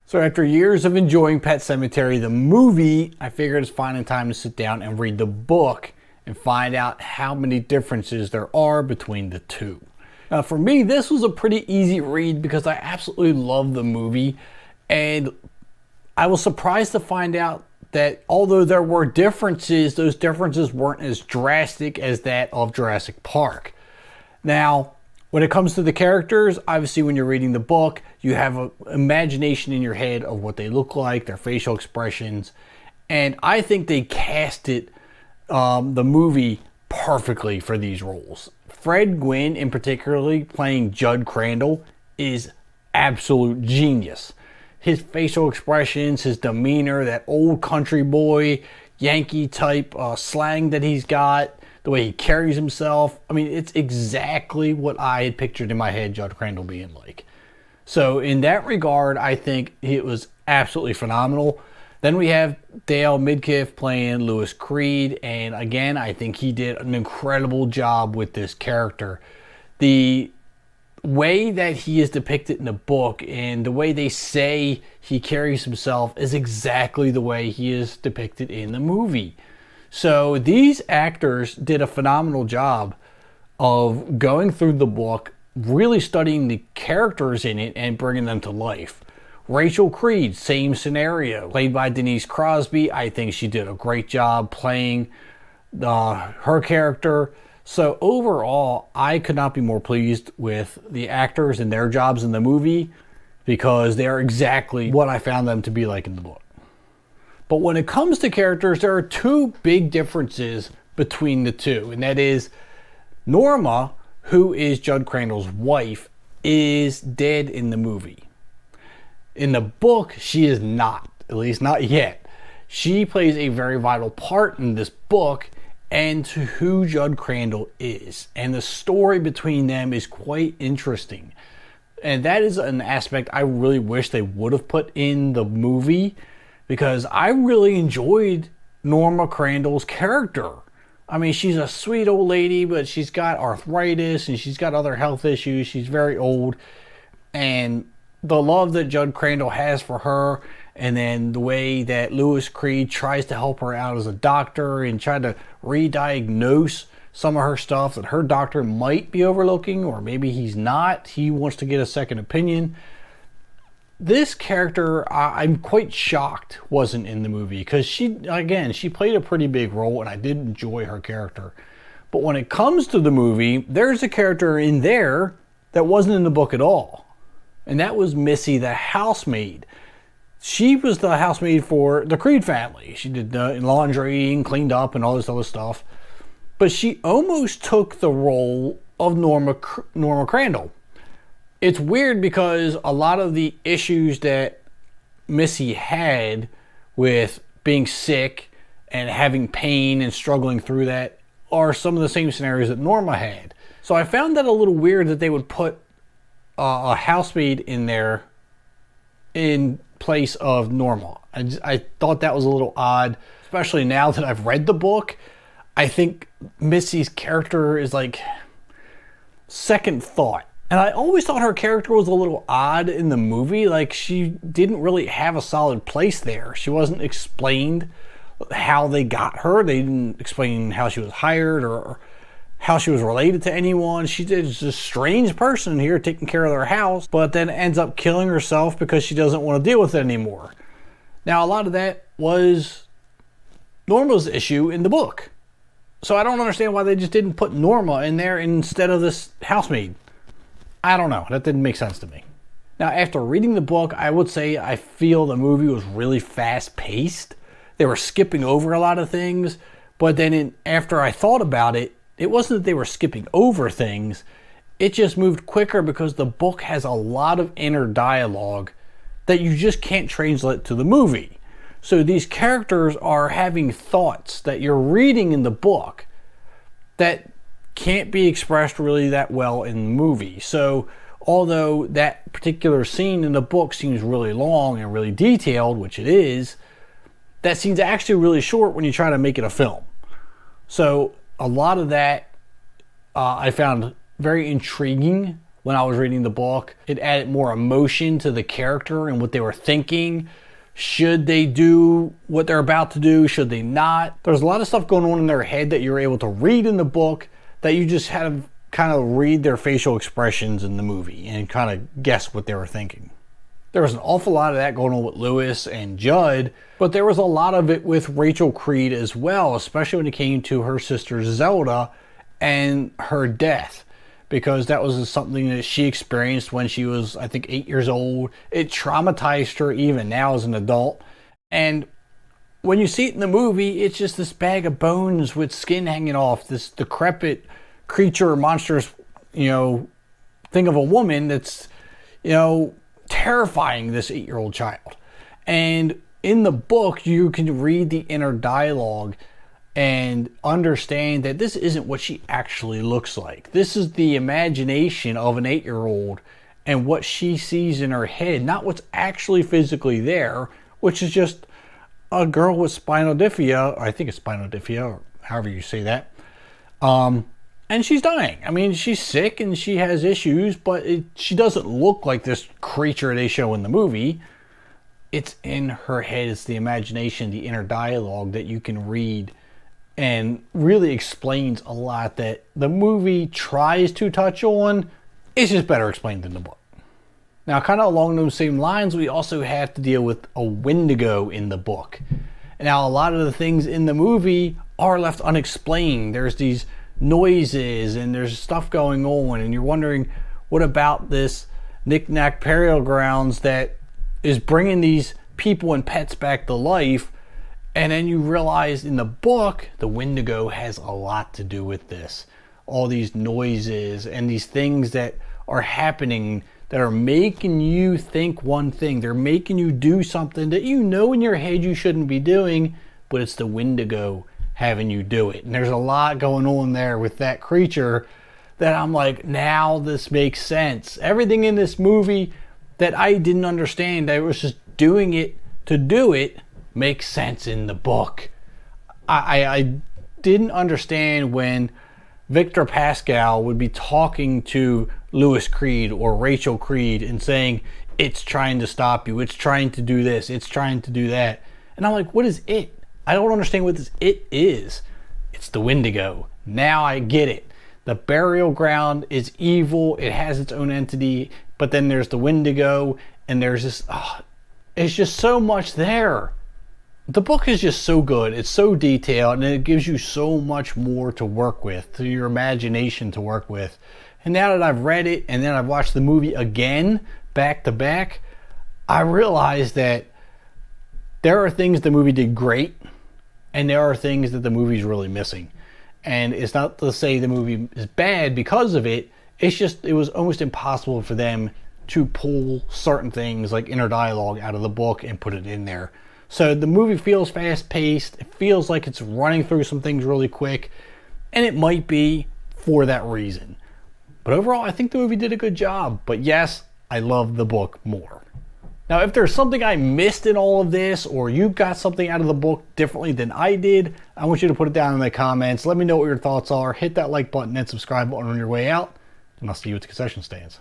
So after years of enjoying Pet Sematary, the movie, I figured it's finally time to sit down and read the book and find out how many differences there are between the two. Now for me, this was a pretty easy read because I absolutely love the movie, and I was surprised to find out that although there were differences, those differences weren't as drastic as that of Jurassic Park. Now, when it comes to the characters, obviously when you're reading the book, you have an imagination in your head of what they look like, their facial expressions, and I think they casted the movie perfectly for these roles. Fred Gwynne, in particularly, playing Judd Crandall, is absolute genius. His facial expressions, his demeanor, that old country boy, Yankee type slang that he's got, the way he carries himself. I mean, it's exactly what I had pictured in my head Judd Crandall being like. So in that regard, I think it was absolutely phenomenal. Then we have Dale Midkiff playing Lewis Creed, and again, I think he did an incredible job with this character. The way that he is depicted in the book and the way they say he carries himself is exactly the way he is depicted in the movie. So these actors did a phenomenal job of going through the book, really studying the characters in it and bringing them to life. Rachel Creed, same scenario, played by Denise Crosby. I think she did a great job playing her character. So overall, I could not be more pleased with the actors and their jobs in the movie because they are exactly what I found them to be like in the book. But when it comes to characters, there are two big differences between the two, and that is Norma, who is Judd Crandall's wife, is dead in the movie. In the book, she is not, at least not yet. She plays a very vital part in this book and to who Judd Crandall is. And the story between them is quite interesting. And that is an aspect I really wish they would have put in the movie, because I really enjoyed Norma Crandall's character. I mean, she's a sweet old lady, but she's got arthritis and she's got other health issues. She's very old. And the love that Judd Crandall has for her, and then the way that Lewis Creed tries to help her out as a doctor and try to re-diagnose some of her stuff that her doctor might be overlooking, or maybe he's not. He wants to get a second opinion. This character, I'm quite shocked wasn't in the movie, because she played a pretty big role and I did enjoy her character. But when it comes to the movie, there's a character in there that wasn't in the book at all. And that was Missy, the housemaid. She was the housemaid for the Creed family. She did laundry and cleaned up and all this other stuff. But she almost took the role of Norma Crandall. It's weird because a lot of the issues that Missy had with being sick and having pain and struggling through that are some of the same scenarios that Norma had. So I found that a little weird that they would put a housemaid in there in place of Norma. I thought that was a little odd, especially now that I've read the book. I think Missy's character is like second thought. And I always thought her character was a little odd in the movie. Like, she didn't really have a solid place there. She wasn't explained how they got her. They didn't explain how she was hired or how she was related to anyone. She's just a strange person here taking care of their house, but then ends up killing herself because she doesn't want to deal with it anymore. Now, a lot of that was Norma's issue in the book. So I don't understand why they just didn't put Norma in there instead of this housemaid. I don't know. That didn't make sense to me. Now, after reading the book, I would say I feel the movie was really fast-paced. They were skipping over a lot of things, but then after I thought about it, it wasn't that they were skipping over things. It just moved quicker because the book has a lot of inner dialogue that you just can't translate to the movie. So these characters are having thoughts that you're reading in the book that can't be expressed really that well in the movie. So although that particular scene in the book seems really long and really detailed, which it is, that scene's actually really short when you try to make it a film. So a lot of that I found very intriguing when I was reading the book. It added more emotion to the character and what they were thinking. Should they do what they're about to do? Should they not? There's a lot of stuff going on in their head that you're able to read in the book that you just had to kind of read their facial expressions in the movie and kind of guess what they were thinking. There was an awful lot of that going on with Lewis and Judd, but there was a lot of it with Rachel Creed as well, especially when it came to her sister Zelda and her death, because that was something that she experienced when she was, I think, 8 years old. It traumatized her even now as an adult. And when you see it in the movie, it's just this bag of bones with skin hanging off, this decrepit creature, monstrous, thing of a woman that's, terrifying this 8-year-old child. And in the book, you can read the inner dialogue and understand that this isn't what she actually looks like. This is the imagination of an 8-year-old and what she sees in her head, not what's actually physically there, which is just a girl with spinal bifida, I think it's spinal bifida, or however you say that. And she's dying. I mean, she's sick and she has issues, but she doesn't look like this creature they show in the movie. It's in her head. It's the imagination, the inner dialogue that you can read, and really explains a lot that the movie tries to touch on. It's just better explained in the book. Now, kind of along those same lines, we also have to deal with a Wendigo in the book. Now, a lot of the things in the movie are left unexplained. There's these noises and there's stuff going on, and you're wondering, what about this knick-knack burial grounds that is bringing these people and pets back to life? And then you realize in the book, the Wendigo has a lot to do with this. All these noises and these things that are happening that are making you think one thing. They're making you do something that you know in your head you shouldn't be doing, but it's the Wendigo having you do it. And there's a lot going on there with that creature that I'm like, now this makes sense. Everything in this movie that I didn't understand, I was just doing it to do it, makes sense in the book. I didn't understand when Victor Pascal would be talking to Louis Creed or Rachel Creed and saying, it's trying to stop you, it's trying to do this, it's trying to do that. And I'm like, what is it? I don't understand what this it is. It's the Wendigo. Now I get it. The burial ground is evil. It has its own entity. But then there's the Wendigo, and there's this, it's just so much there. The book is just so good. It's so detailed, and it gives you so much more to work with, to your imagination to work with. And now that I've read it, and then I've watched the movie again, back to back, I realize that there are things the movie did great, and there are things that the movie's really missing. And it's not to say the movie is bad because of it. It's just, it was almost impossible for them to pull certain things like inner dialogue out of the book and put it in there. So the movie feels fast paced. It feels like it's running through some things really quick. And it might be for that reason. But overall, I think the movie did a good job. But yes, I love the book more. Now, if there's something I missed in all of this, or you got something out of the book differently than I did, I want you to put it down in the comments. Let me know what your thoughts are. Hit that like button and subscribe button on your way out, and I'll see you at the concession stands.